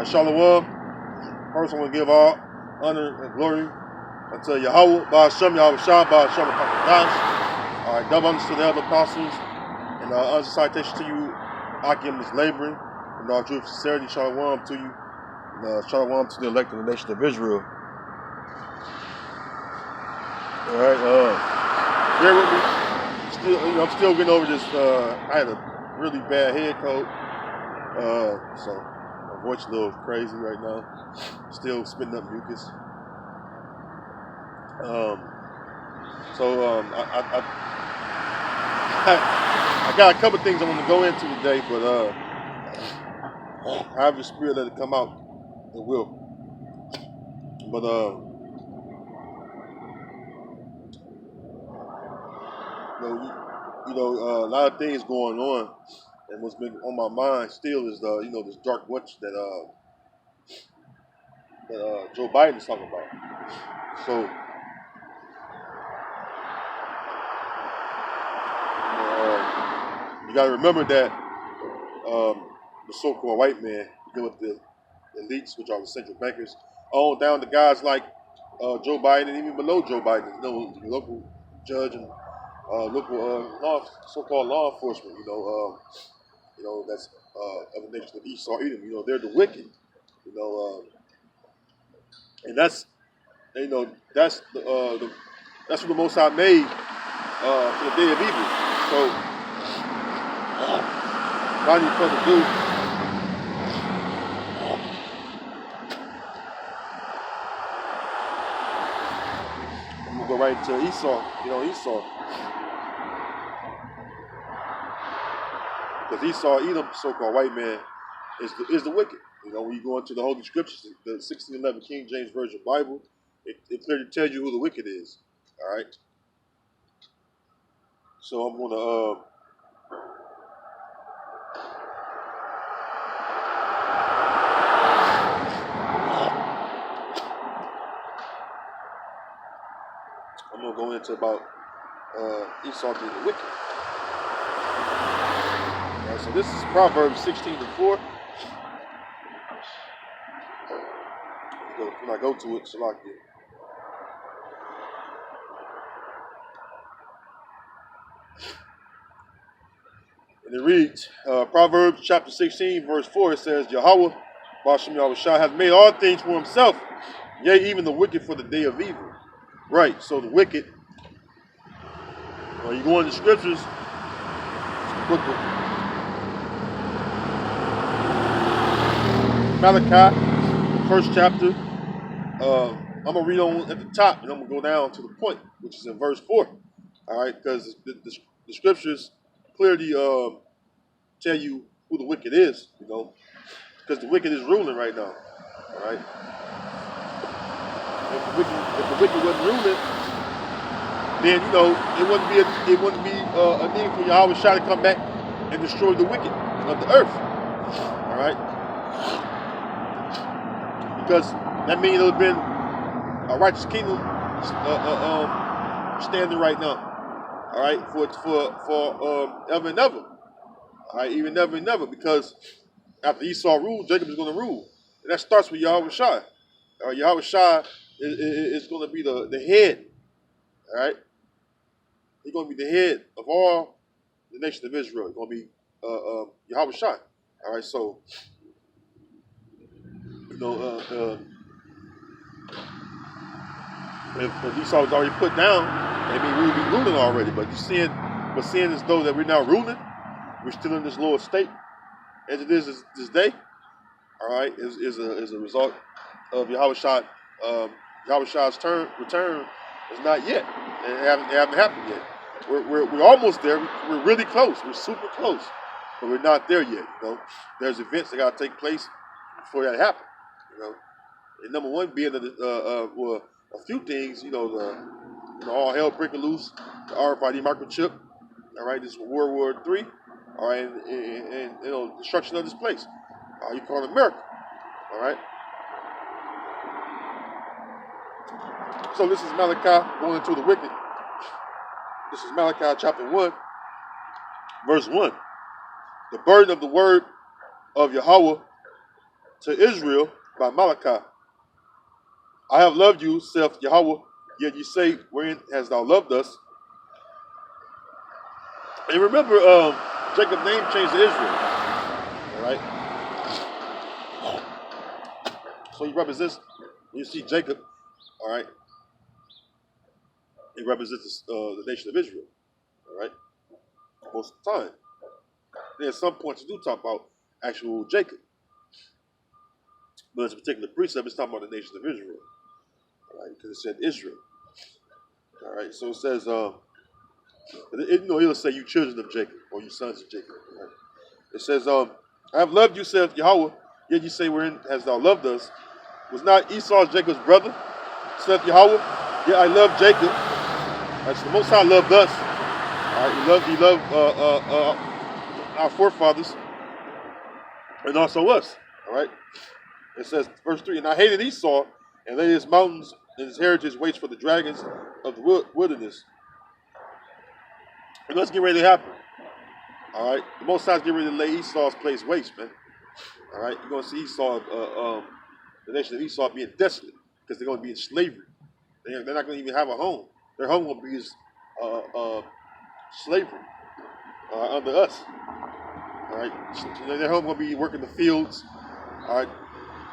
Shalom. First, I want to give all honor and glory unto Yahweh, Ba'ashem, Yahweh Shah, Ba'ashem, Dash. All right, double honors to the other apostles, and honors and citation to you, Akim is laboring, and all true sincerity, Shalom to you, and Shalom to the elect of the nation of Israel. All right, bear with me. I'm still getting over this. I had a really bad head cold, so my voice a little crazy right now. Still spitting up mucus. I got a couple things I want to go into today, but I have the spirit let it come out. It will. But a lot of things going on, and what's been on my mind still is this dark witch that Joe Biden is talking about. So. You got to remember that the so-called white man, deal with the elites, which are the central bankers, all down to guys like Joe Biden and even below Joe Biden, the local judge and local so-called law enforcement, that's of the nation of Esau, Edom. They're the wicked, and that's that's what the Most High made for the day of evil. So. Without any further ado, I'm gonna go right into Esau. Esau, because Esau, Edom, so-called white man, is the wicked. When you go into the Holy Scriptures, the 1611 King James Version Bible, it clearly tells you who the wicked is. All right. So I'm gonna. I'm going to go into about Esau being the wicked. Right, so this is Proverbs 16:4. When I go to it, so I can. And it reads, Proverbs chapter 16, verse 4, it says, Yahweh, Ba'ashem Yahweh Shah, hath made all things for himself, yea, even the wicked for the day of evil. Right, so the wicked, you go in the scriptures, book of Malachi, first chapter. I'm going to read on at the top, and I'm going to go down to the point, which is in verse 4. All right, because the scriptures clearly tell you who the wicked is, because the wicked is ruling right now. All right. If the wicked wasn't ruling, then it wouldn't be a need for Yahweh Shah to come back and destroy the wicked of the earth. All right. Because that means it would have been a righteous kingdom standing right now. All right, for ever and ever. All right, even never and never, because after Esau rules, Jacob is going to rule, and that starts with Yahweh Shah. Yahweh Shah is going to be the head. All right, he's going to be the head of all the nation of Israel. He's going to be Yahweh Shah. All right, so if Esau was already put down, we would be ruling already. But seeing as though that we're now ruling, we're still in this lower state as it is this day. All right, is a result of Yahweh Shah. Yahweh Shah's return is not yet. It haven't happened yet. We're almost there. We're really close. We're super close, but we're not there yet. There's events that got to take place before that happens. And number one being that a few things. All hell breaking loose. The RFID microchip. All right, this is World War III. All right, and destruction of this place. You call it America. All right. So this is Malachi going into the wicked. This is Malachi chapter 1, verse 1. the burden of the word of Yahweh to Israel by Malachi. I have loved you, saith Yahweh, yet you say, wherein hast thou loved us? And remember, Jacob's name changed to Israel. All right? So he represents, you see Jacob, all right? He represents the nation of Israel, all right? Most of the time. Then at some points, you do talk about actual Jacob. But in this particular precept, it's talking about the nation of Israel, all right? Because it said Israel. All right, so it says, he'll say, you children of Jacob, or you sons of Jacob. Right? It says, I have loved you, saith Yahweh, yet you say, wherein hast thou loved us? Was not Esau Jacob's brother, saith Yahweh? Yet I love Jacob. That's the Most High loved us. All right, he loved our forefathers, and also us. All right. It says, verse 3, and I hated Esau, and laid his mountains and his heritage waste for the dragons of the wilderness. And let's get ready to happen. All right. The Most High's getting ready to lay Esau's place waste, man. All right. You're going to see Esau, the nation of Esau being desolate because they're going to be in slavery. They're not going to even have a home. Their home will be slavery under us. All right. So their home will be working the fields. All right.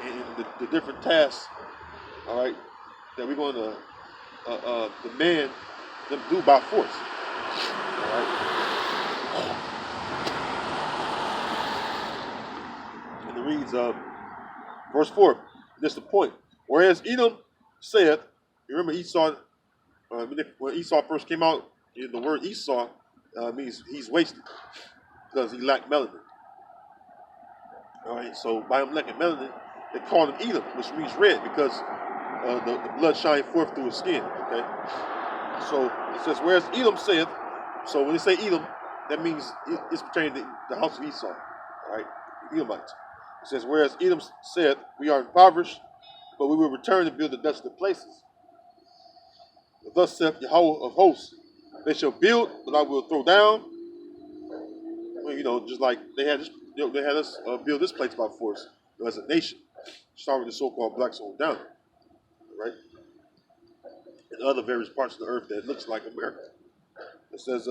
And the different tasks. All right. That we're going to demand them do by force. All right. And it reads, verse 4, this is the point. Whereas Edom said, remember Esau, when Esau first came out, the word Esau means he's wasted because he lacked melanin. All right, so by him lacking melanin, they called him Edom, which means red because the blood shined forth through his skin. Okay, so it says, whereas Edom saith, so when they say Edom, that means it's pertaining to the house of Esau. All right, the Edomites. It says, whereas Edom said, we are impoverished, but we will return to build the desolate places. But thus saith Yahweh of hosts, they shall build, but I will throw down. Well, just like they had us build this place by force as a nation, starting with the so-called blacks on down, right? And other various parts of the earth that looks like America. It says,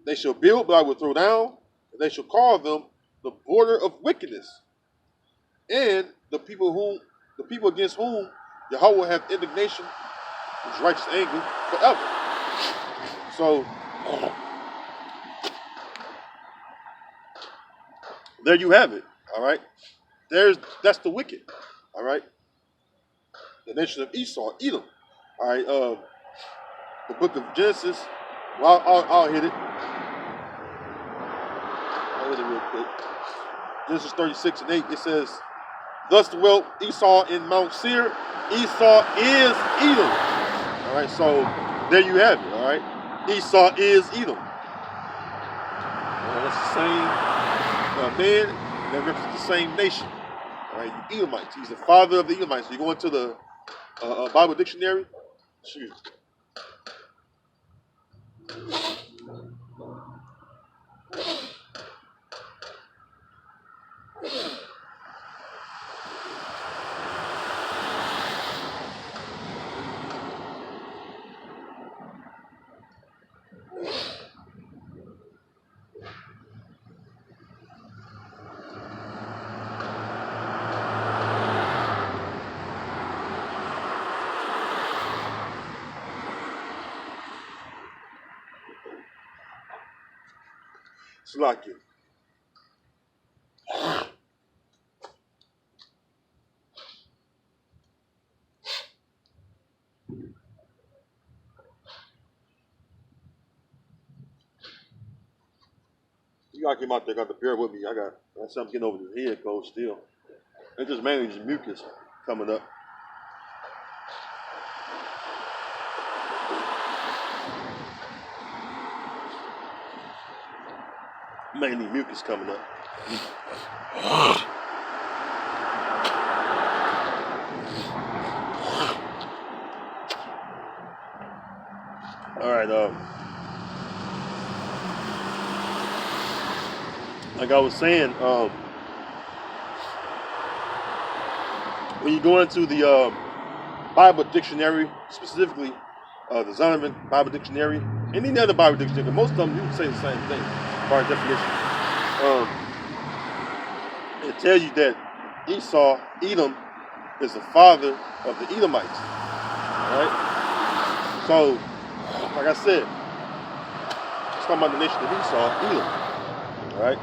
they shall build, but I will throw down, and they shall call them the border of wickedness, and the people against whom Yahweh will have indignation, his righteous anger forever. So there you have it. All right, that's the wicked. All right, the nation of Esau, Edom. All right, the book of Genesis. Well, I'll hit it. I'll hit it real quick. Genesis 36:8. It says, thus dwelt Esau in Mount Seir. Esau is Edom. All right, so there you have it. All right, Esau is Edom. That's the same man that represents the same nation. All right, you Edomites. He's the father of the Edomites. You go into the Bible dictionary. Shoot. Slakia. You gotta come out there, got the beer with me. I got something getting over the head cold still. It's just mainly just mucus coming up. Mainly mucus coming up. All right, like I was saying, when you go into the Bible dictionary, specifically the Zondervan Bible Dictionary, and any other Bible dictionary, most of them you can say the same thing by definition. It tells you that Esau, Edom, is the father of the Edomites. All right. So, like I said, it's talking about the nation of Esau, Edom. All right.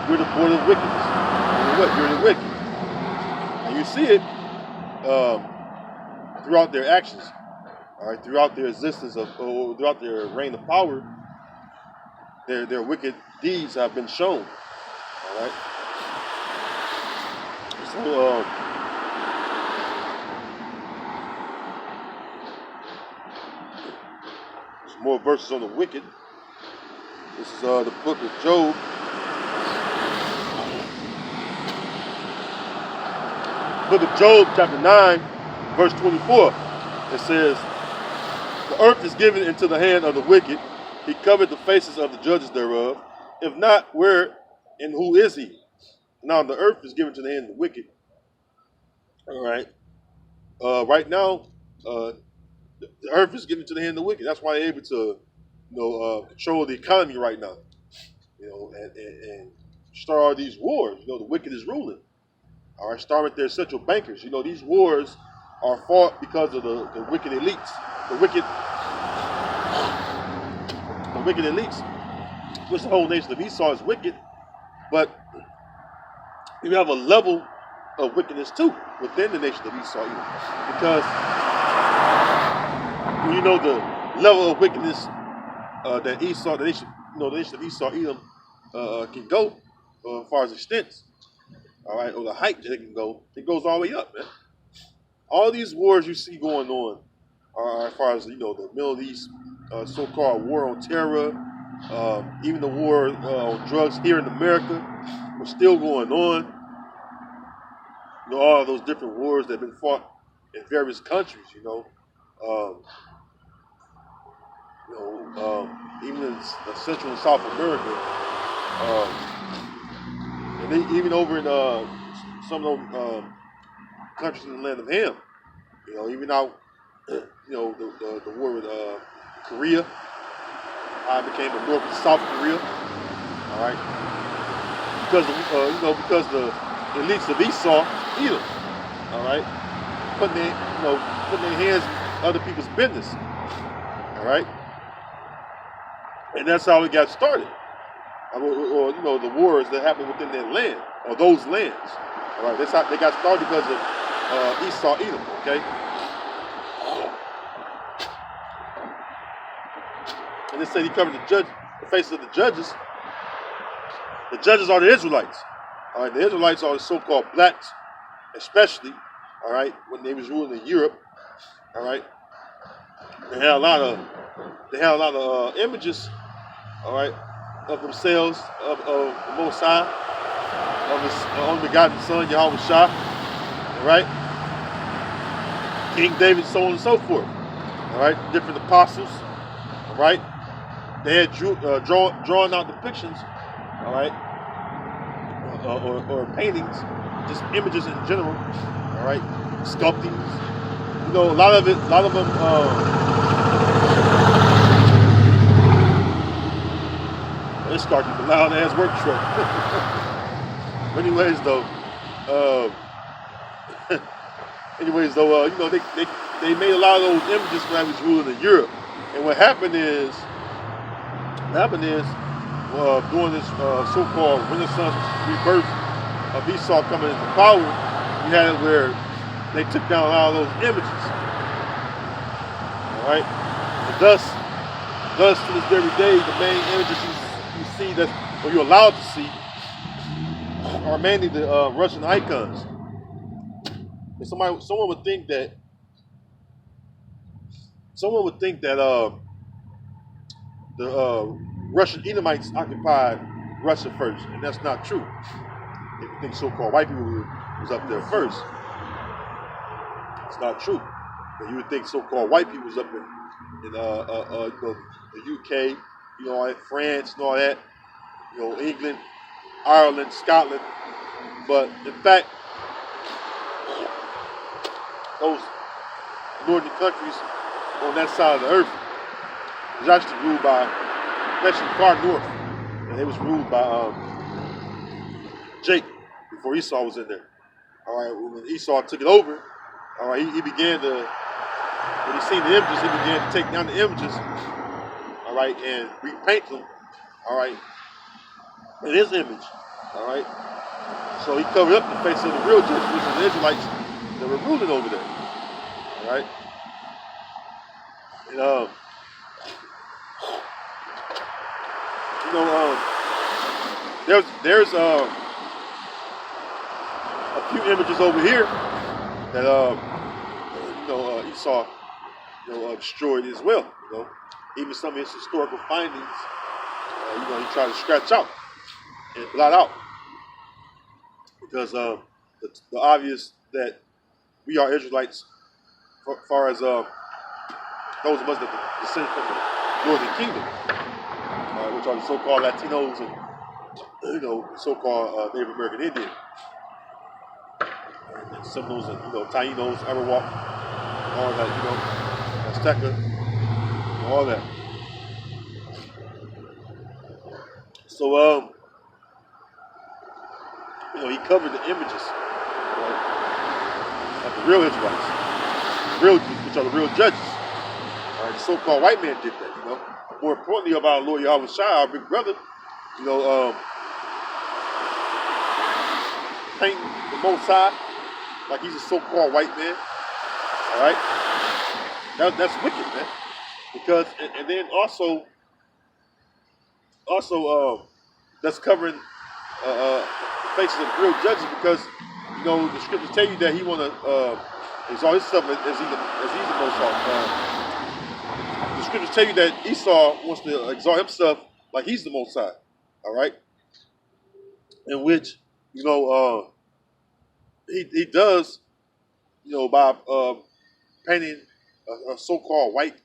You're the border of wickedness. You're what? You're the wicked. And you see it throughout their actions. All right. Throughout their existence or throughout their reign of power, their wicked deeds have been shown. All right. So, some more verses on the wicked. This is the book of Job. Book of Job, chapter 9, verse 24. It says, "The earth is given into the hand of the wicked. He covered the faces of the judges thereof. If not, where and who is he? Now the earth is given to the hand of the wicked." All right. Right now, the earth is given to the hand of the wicked. That's why they're able to, control the economy right now. And start all these wars. The wicked is ruling. All right, start with their central bankers. These wars are fought because of the wicked elites. The wicked elites, which the whole nation of Esau is wicked, but you have a level of wickedness too within the nation of Esau, because the level of wickedness that Esau, the nation of Esau, Edom, can go as far as extents. All right, or the height that it can go, it goes all the way up, man. All these wars you see going on, as far as the Middle East, so-called war on terror, even the war on drugs here in America, was still going on. All of those different wars that have been fought in various countries. Even in Central and South America, and even over in some of those countries in the land of Ham. Even out, the war with Korea, how it became the North and South Korea. All right, because the elites of Esau, Edom, all right, putting their hands in other people's business. All right, and that's how it got started. Or the wars that happened within their land or those lands. All right, that's how they got started, because of Esau, Edom. Okay. And it said he covered the faces of the judges. The judges are the Israelites. All right, the Israelites are the so-called blacks, especially. All right, when they was ruling in Europe. All right, they had a lot of images. All right, of themselves, of the Most High, of His only begotten Son, Yahweh Shah. All right, King David, so on and so forth. All right, different apostles. All right. They had drawn out depictions, all right, or paintings, just images in general, all right, sculptings. A lot of them. This car keeps a loud ass work truck. But anyways, though, they made a lot of those images when I was ruling in Europe, and what happened is. During this so-called Renaissance rebirth of Esau coming into power, you had it where they took down a lot of those images. All right, and thus to this very day, the main images you see or you're allowed to see are mainly the Russian icons. And someone would think that the Russian Edomites occupied Russia first, and that's not true. If you think so-called white people was up there first, it's not true. But you would think so-called white people was up in the UK, France and all that. England, Ireland, Scotland. But in fact, those northern countries on that side of the earth was actually ruled by, actually far north, and it was ruled by Jacob before Esau was in there. All right, when Esau took it over, all right, he began to, when he seen the images, he began to take down the images, all right, and repaint them, all right, in his image, all right. So he covered up the face of the real judges, which are the Israelites that were ruling over there, all right. And there's a few images over here that Esau destroyed as well. Even some of his historical findings, he tried to scratch out and blot out because the obvious that we are Israelites, as far as those of us that descend from the Northern Kingdom, which are the so-called Latinos and so-called Native American Indian, and Seminoles and Tainos, Arawak, all that, Azteca, all that. So he covered the images, right, of the real Israelites, which are the real judges. All right, the so-called white man did that. More importantly, of our Lord Yahweh Shai, our big brother, painting the Most High like he's a so-called white man. All right, that's wicked, man. Because and then also that's covering the faces of the real judges, because the scriptures tell you that he want to exalt himself as he's the Most High. The scriptures tell you that Esau wants to exalt himself like he's the Most High. All right, in which he does by painting a so-called white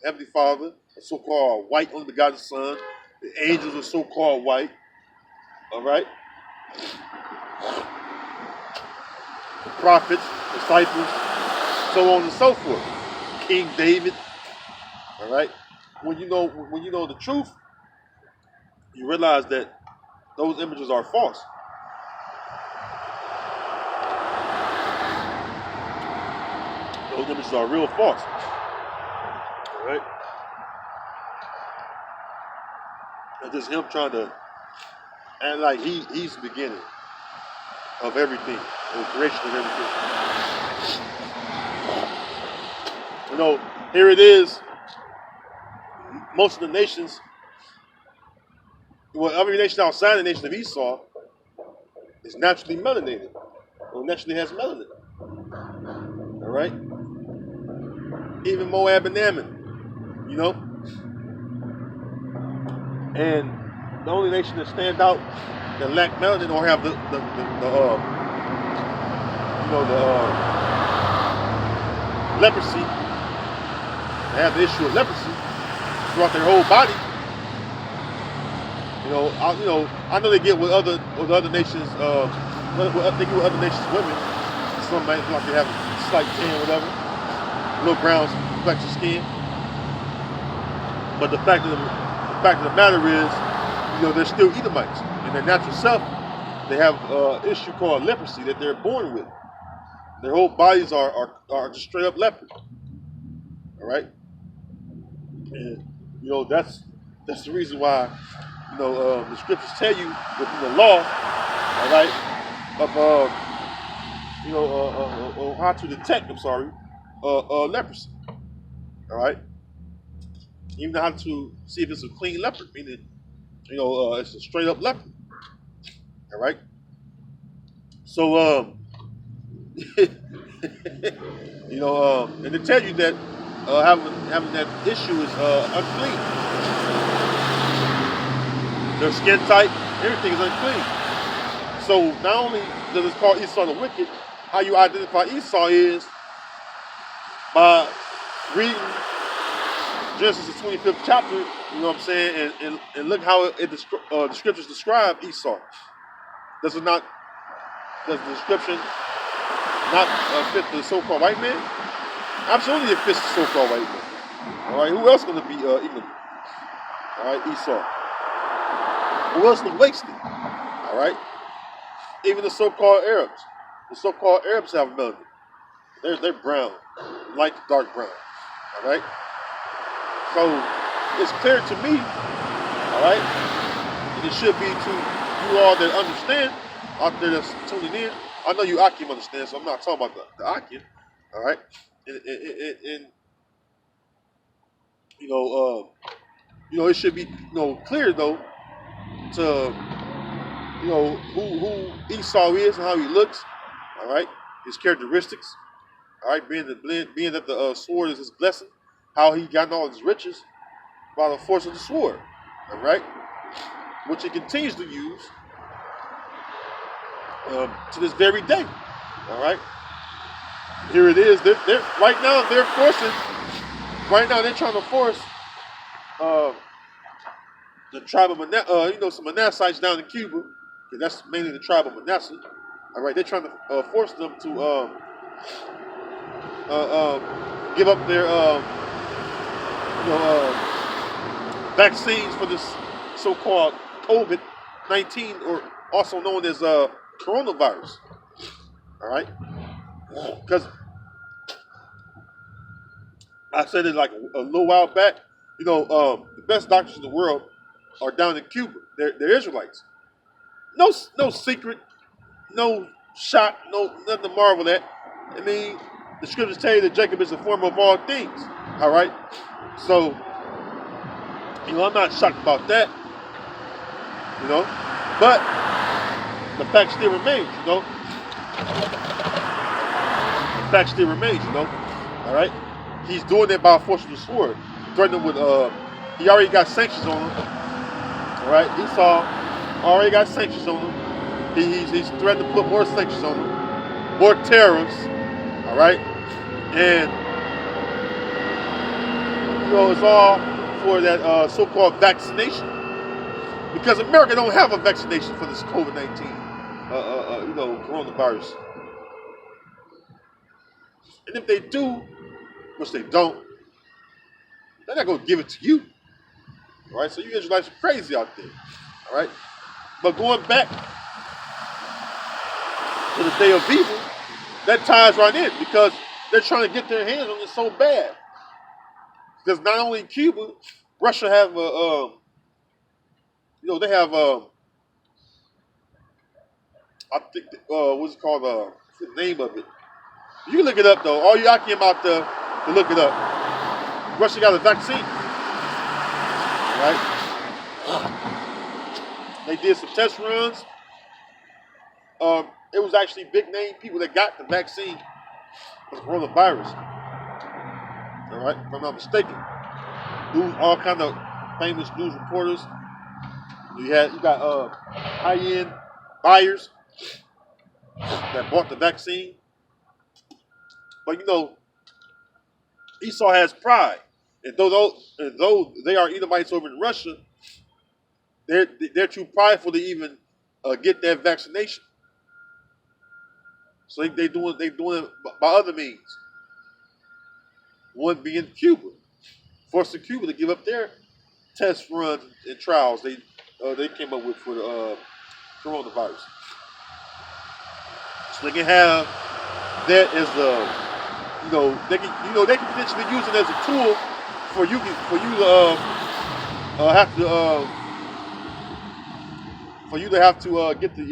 Heavenly Father, a so-called white only begotten Son. The angels are so-called white. All right, the prophets, disciples, so on and so forth. King David. All right. When you know the truth, you realize that those images are false. Those images are real false. All right. It's just him trying to act like he's the beginning of everything, the creation of everything. Here it is. Most of the nations, every nation outside the nation of Esau is naturally melanated, or naturally has melanin. All right? Even Moab and Ammon, And the only nation that stand out that lack melanin or have the leprosy, they have the issue of leprosy throughout their whole body. I know they get with other nations. They get with other nations' women. Some might feel like they have a slight tan, whatever, a little brown complexion skin. But the fact of the matter is, they're still Edomites. In their natural self, they have an issue called leprosy that they're born with. Their whole bodies are just straight up leopard. All right, and that's the reason why the scriptures tell you within the law, all right, of how to detect. Leprosy. All right, even how to see if it's a clean leopard, meaning it's a straight up leopard. All right, so and they tell you that having that issue is unclean. Their skin type, everything is unclean. So not only does it call Esau the wicked, how you identify Esau is by reading Genesis the 25th chapter You know what I'm saying? And look how the scriptures describe Esau. Does it not? Does the description not fit the so-called white man? Absolutely, it fits the so-called white man. All right, who else going to be Edom? All right, Esau. Who else was wasted? All right, even the so-called Arabs. The so-called Arabs have melanin. They're brown, light to dark brown. All right. So it's clear to me. All right, and it should be to you all that understand out there that's tuning in. I know you Akim understand, so I'm not talking about the Akim. All right, and it should be clear though to who Esau is and how he looks. All right, his characteristics. All right, being that the sword is his blessing, how he got all his riches by the force of the sword. All right, which he continues to use to this very day. All right, here it is. They're right now. They're forcing. Right now, they're trying to force the tribe of some Manassites down in Cuba, because that's mainly the tribe of Manasseh. All right, they're trying to force them to give up their vaccines for this so-called COVID-19, or also known as coronavirus. All right, because I said it like a little while back. The best doctors in the world are down in Cuba. They're Israelites. No secret, no shock, nothing to marvel at. I mean, the scriptures tell you that Jacob is the former of all things. All right, so I'm not shocked about that. But the fact still remains. The fact still remains. All right, he's doing that by force of the sword, threatening with he already got sanctions on him. All right, Esau already got sanctions on him. He's threatened to put more sanctions on him, more tariffs. All right, and it's all for that so-called vaccination, because America don't have a vaccination for this COVID-19, coronavirus. And if they do, which they don't, they're not gonna give it to you. All right, so you Israelites are crazy out there. All right, but going back to the day of evil, that ties right in, because they're trying to get their hands on it so bad. Because not only Cuba, Russia have they have I think what's it called, the name of it. You can look it up though. All you out out there to look it up. Russia got a vaccine, right? They did some test runs. It was actually big name people that got the vaccine for the coronavirus. All right, if I'm not mistaken. All kind of famous news reporters. You got high-end buyers that bought the vaccine. But Esau has pride, and though they are Edomites over in Russia, they're too prideful to even get that vaccination. So they doing it by other means. One being Cuba, forcing Cuba to give up their test runs and trials they came up with for the coronavirus. So they can have that as they can potentially use it as a tool for you to have to get the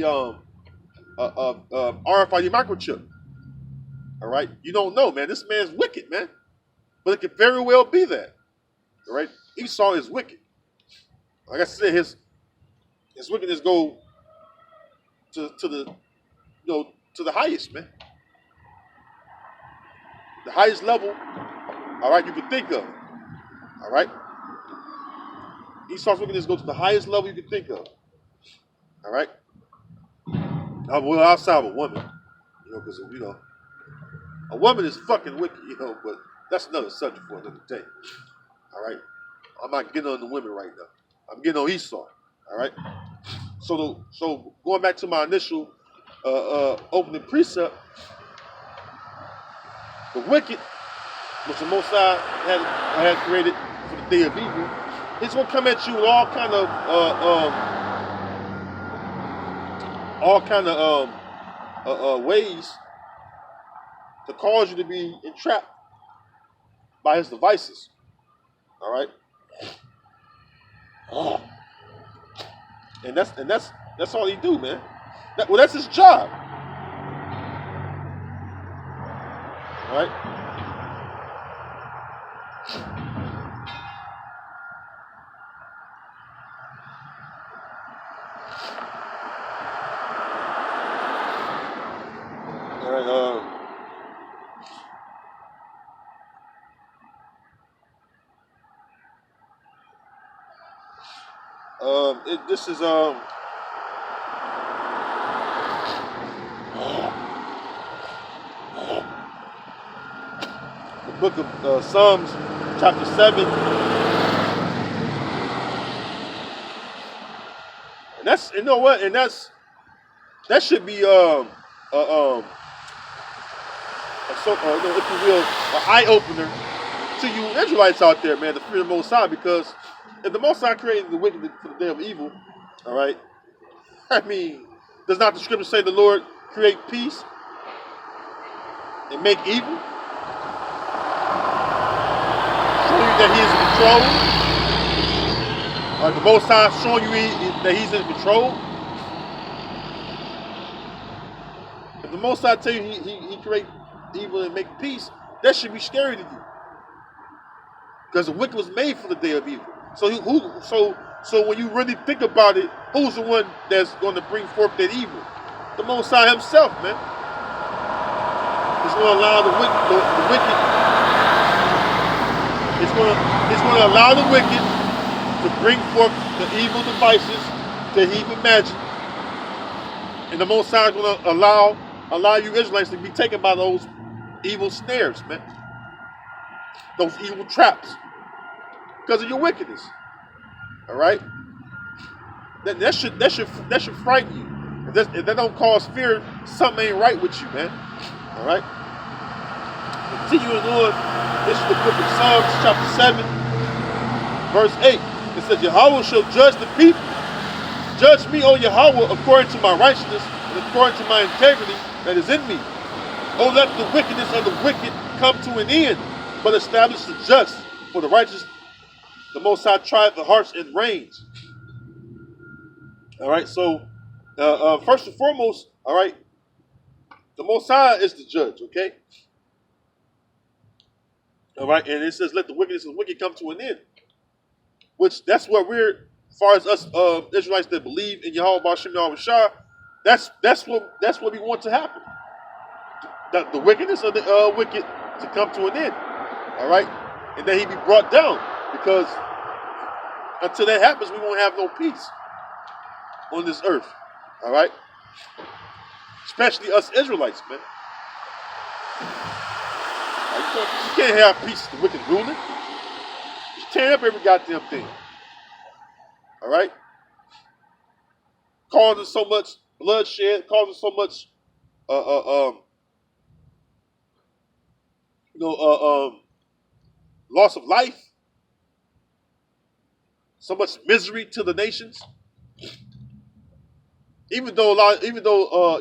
RFID microchip. All right, you don't know, man. This man's wicked, man, but it could very well be that. All right, Esau is wicked. Like I said, his wickedness go to the to the highest, man. The highest level, all right, you can think of. All right? Esau's wickedness goes to the highest level you can think of. All right? Well, outside of a woman, because, a woman is fucking wicked, but that's another subject for another day. All right? I'm not getting on the women right now. I'm getting on Esau. All right. So going back to my initial opening precept, the wicked, which the Most High had created for the day of evil, it's gonna come at you with all kind of ways to cause you to be entrapped by his devices. All right. Oh. And that's all he do, man. That's his job. All right. All right. This is the book of Psalms, chapter 7, and that's, you know what, and that should be if you will, an eye opener to you Israelites out there, man, to fear the Most High, because if the Most High created the wicked for the day of evil, all right, I mean, does not the scripture say the Lord create peace and make evil? Showing you that He is in control. The Most High showing you that He's in control. If the Most High tell you He create evil and make peace, that should be scary to you, because the wicked was made for the day of evil. So so when you really think about it, who's the one that's going to bring forth that evil? The Most High Himself, man. He's going to allow the wicked. It's going to allow the wicked to bring forth the evil devices that He imagined, and the Most High is going to allow you Israelites to be taken by those evil snares, man. Those evil traps, because of your wickedness. All right. That should frighten you. If that don't cause fear, something ain't right with you, man. All right. Continuing on, this is the book of Psalms, chapter 7, verse 8. It says, Yahweh shall judge the people. Judge me, O Yahweh, according to my righteousness and according to my integrity that is in me. Oh, let the wickedness of the wicked come to an end, but establish the just, for the righteous, the Most High trieth the hearts and reins. All right, so first and foremost, all right, the Most High is the judge, okay? All right, and it says, let the wickedness of the wicked come to an end. Which, that's what we're, as far as us Israelites that believe in Yahweh B'Shem Yahweh Shah, that's what we want to happen. The wickedness of the wicked to come to an end. All right, and then he be brought down, because until that happens, we won't have no peace on this earth. All right, especially us Israelites, man. You can't have peace with the wicked ruling. Just tear up every goddamn thing. All right, causing so much bloodshed, causing so much loss of life, so much misery to the nations. Even though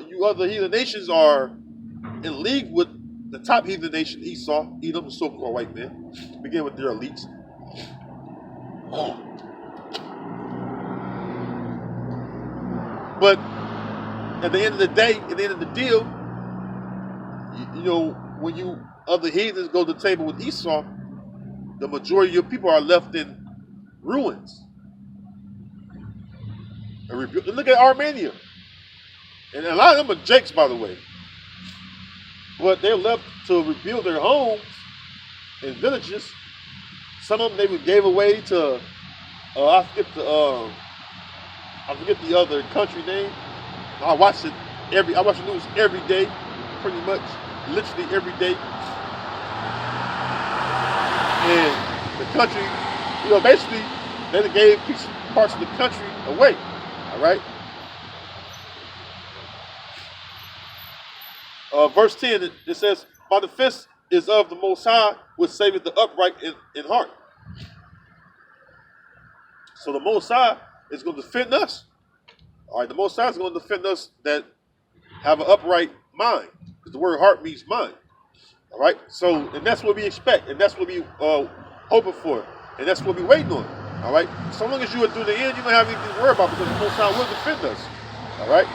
you other heathen nations are in league with the top heathen nation, Esau, Edom, the so-called white man, begin with their elites. But at the end of the day, at the end of the deal, you know, when you other heathens go to the table with Esau, the majority of your people are left in ruins. And look at Armenia. And a lot of them are jakes, by the way. But they're left to rebuild their homes and villages. Some of them they gave away to, I forget the other country name. I watch the news every day, pretty much, literally every day. And the country Basically, they done gave parts of the country away. All right. Verse 10, it says, "My defense is of the Most High, which saveth the upright in heart." So the Most High is going to defend us. All right, the Most High is going to defend us that have an upright mind, because the word heart means mind. All right, so and that's what we expect, and that's what we hoping for, and that's what we waiting on. All right, so long as you are through the end, you don't have anything to worry about, because the Most High will defend us. All right,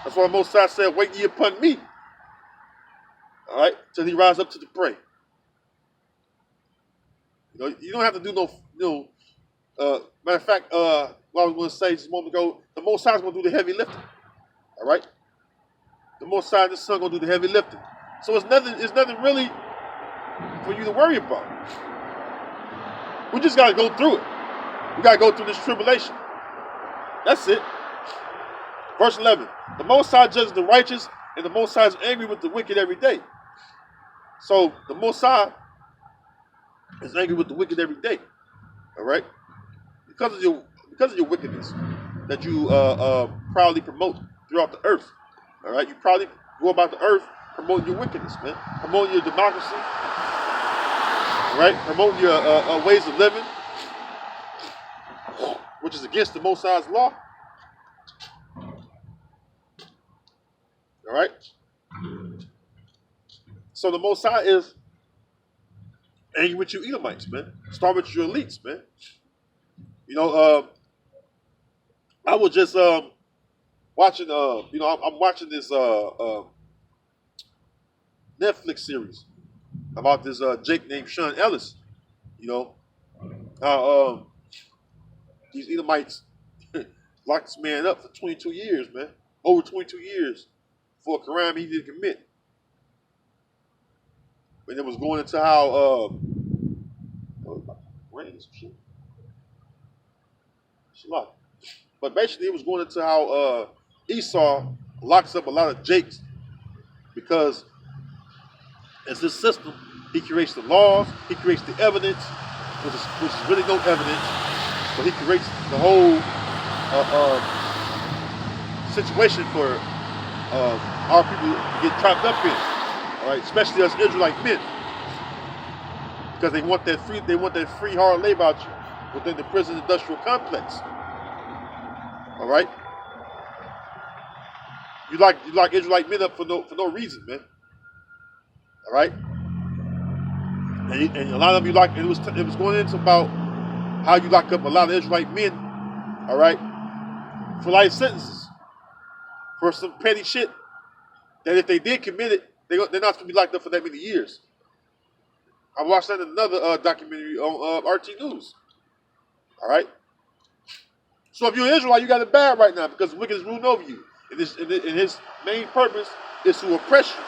that's why the Most High said, "Wait ye upon me." All right, till He rise up to the prey. You don't have to do no. Matter of fact, what I was going to say just a moment ago, the Most High is going to do the heavy lifting. All right, the Most High and the Son going to do the heavy lifting. So it's nothing really for you to worry about. We just got to go through it. We got to go through this tribulation. That's it. Verse 11: "The Most High judges the righteous, and the Most High is angry with the wicked every day." So the Most High is angry with the wicked every day. All right, because of your wickedness that you proudly promote throughout the earth. All right, you proudly go about the earth promoting your wickedness, man, promoting your democracy. All right, promoting your ways of living, which is against the Most High's law. All right, so the Most High is angry with you Edomites, man. Start with your elites, man. I was just watching. I'm watching this Netflix series about this Jake named Sean Ellis. You know how these Edomites locked this man up for 22 years, man. Over 22 years for a crime he didn't commit. And it was going into how but basically it was going into how Esau locks up a lot of Jakes because as this system, he creates the laws, he creates the evidence, which is really no evidence, but he creates the whole situation for our people to get trapped up in. All right, especially us Israelite men, because they want that free hard labor out you within the prison industrial complex. All right, you like Israelite men up for no reason, man. All right, and a lot of you like it was going into about how you lock up a lot of Israelite men. All right, for life sentences for some petty shit that if they did commit it, they're not supposed to be locked up for that many years. I watched that in another documentary on RT News. All right. So if you're an Israelite, you got it bad right now because the wicked is ruling over you. And his main purpose is to oppress you.